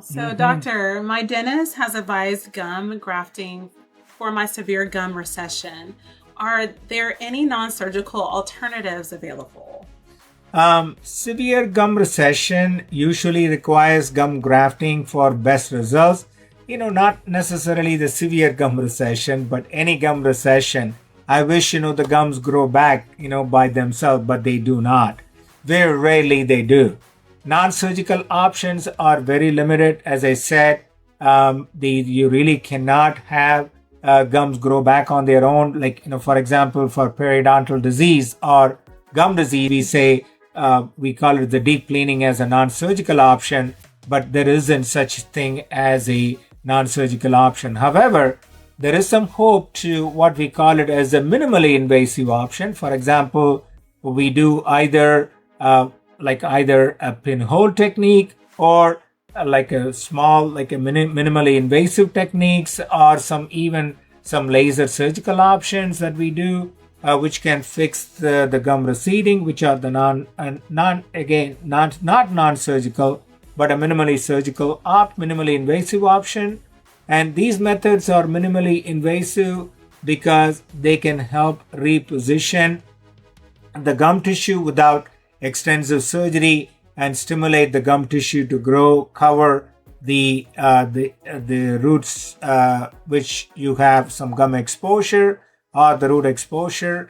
So, doctor, my dentist has advised gum grafting for my severe gum recession. Are there any non-surgical alternatives available? Severe gum recession usually requires gum grafting for best results. Not necessarily the severe gum recession, but any gum recession. I wish, the gums grow back, by themselves, but they do not. Very rarely they do. Non-surgical options are very limited. As I said, you really cannot have gums grow back on their own. Like, for example, for periodontal disease or gum disease, we say we call it the deep cleaning as a non-surgical option, but there isn't such thing as a non-surgical option. However, there is some hope to what we call it as a minimally invasive option. For example, we do either either a pinhole technique or like a small, like a minimally invasive techniques, or some laser surgical options that we do, which can fix the gum receding, which are the not non-surgical, but a minimally invasive option. And these methods are minimally invasive because they can help reposition the gum tissue without extensive surgery and stimulate the gum tissue to grow, cover the roots which you have some gum exposure or the root exposure,